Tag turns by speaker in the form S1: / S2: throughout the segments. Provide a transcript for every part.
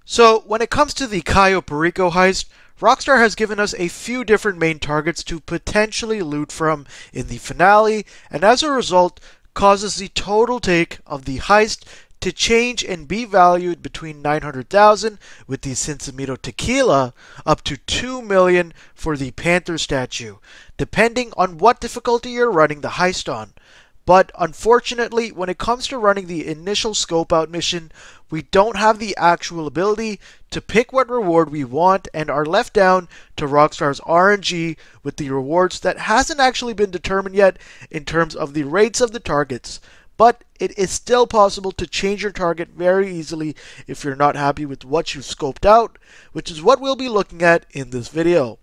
S1: So, when it comes to the Cayo Perico Heist, Rockstar has given us a few different main targets to potentially loot from in the finale, and as a result, causes the total take of the heist to change and be valued between 900,000 with the Cincimito Tequila up to 2 million for the Panther statue, depending on what difficulty you're running the heist on. But unfortunately, when it comes to running the initial scope out mission, we don't have the actual ability to pick what reward we want and are left down to Rockstar's RNG with the rewards that hasn't actually been determined yet in terms of the rates of the targets. But it is still possible to change your target very easily if you're not happy with what you've scoped out, which is what we'll be looking at in this video.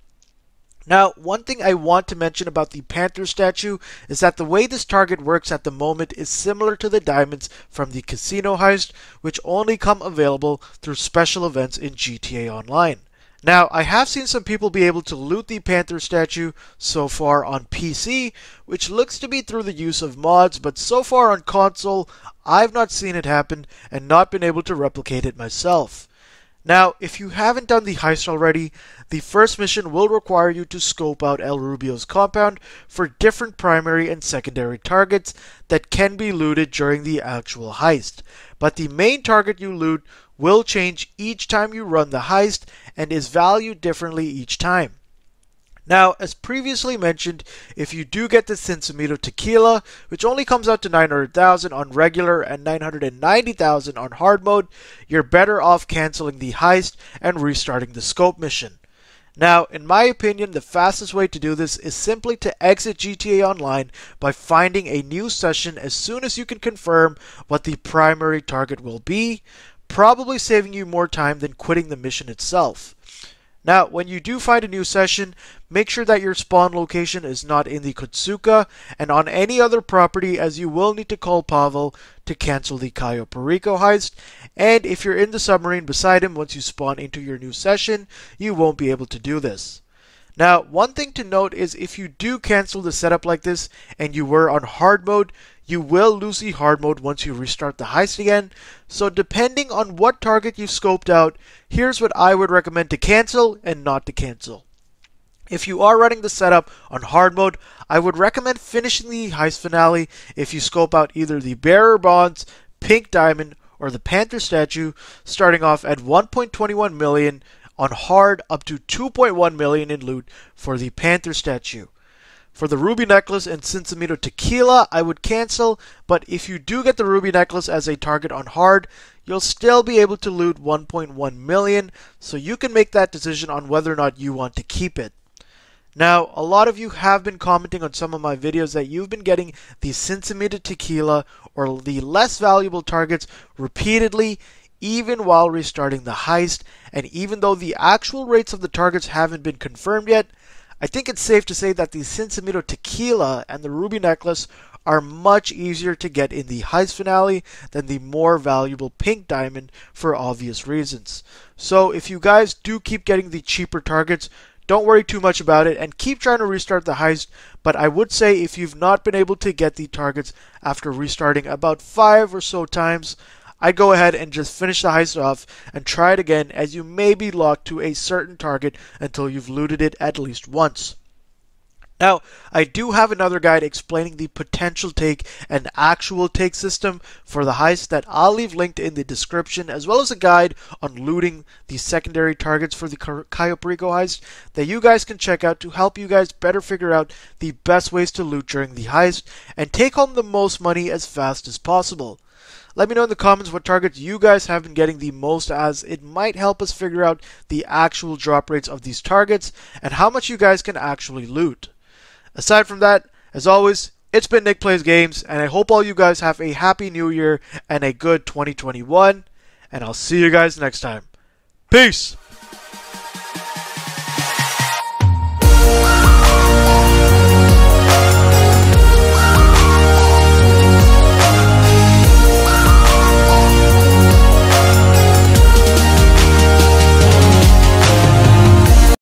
S1: Now, one thing I want to mention about the Panther statue is that the way this target works at the moment is similar to the diamonds from the casino heist, which only come available through special events in GTA Online. Now, I have seen some people be able to loot the Panther statue so far on PC, which looks to be through the use of mods, but so far on console, I've not seen it happen and not been able to replicate it myself. Now, if you haven't done the heist already, the first mission will require you to scope out El Rubio's compound for different primary and secondary targets that can be looted during the actual heist. But the main target you loot will change each time you run the heist and is valued differently each time. Now, as previously mentioned, if you do get the Cincimito Tequila, which only comes out to 900,000 on regular and 990,000 on hard mode, you're better off canceling the heist and restarting the scope mission. Now, in my opinion, the fastest way to do this is simply to exit GTA Online by finding a new session as soon as you can confirm what the primary target will be, probably saving you more time than quitting the mission itself. Now, when you do find a new session, make sure that your spawn location is not in the Kotsuka and on any other property, as you will need to call Pavel to cancel the Cayo Perico heist, and if you're in the submarine beside him once you spawn into your new session, you won't be able to do this. Now, one thing to note is if you do cancel the setup like this and you were on hard mode, you will lose the hard mode once you restart the heist again. So depending on what target you scoped out, here's what I would recommend to cancel and not to cancel. If you are running the setup on hard mode, I would recommend finishing the heist finale if you scope out either the bearer bonds, pink diamond, or the Panther statue, starting off at 1.21 million on hard up to 2.1 million in loot for the Panther statue. For the ruby necklace and Cincimito Tequila, I would cancel, but if you do get the ruby necklace as a target on hard, you'll still be able to loot 1.1 million, so you can make that decision on whether or not you want to keep it. Now, a lot of you have been commenting on some of my videos that you've been getting the Cincimito Tequila or the less valuable targets repeatedly, even while restarting the heist, and even though the actual rates of the targets haven't been confirmed yet, I think it's safe to say that the Cincimito Tequila and the ruby necklace are much easier to get in the heist finale than the more valuable pink diamond for obvious reasons. So if you guys do keep getting the cheaper targets, don't worry too much about it and keep trying to restart the heist, but I would say if you've not been able to get the targets after restarting about 5 or so times, I'd go ahead and just finish the heist off and try it again, as you may be locked to a certain target until you've looted it at least once. Now, I do have another guide explaining the potential take and actual take system for the heist that I'll leave linked in the description, as well as a guide on looting the secondary targets for the Cayo Perico heist that you guys can check out to help you guys better figure out the best ways to loot during the heist and take home the most money as fast as possible. Let me know in the comments what targets you guys have been getting the most, as it might help us figure out the actual drop rates of these targets and how much you guys can actually loot. Aside from that, as always, it's been Nick Plays Games, and I hope all you guys have a happy new year and a good 2021, and I'll see you guys next time. Peace!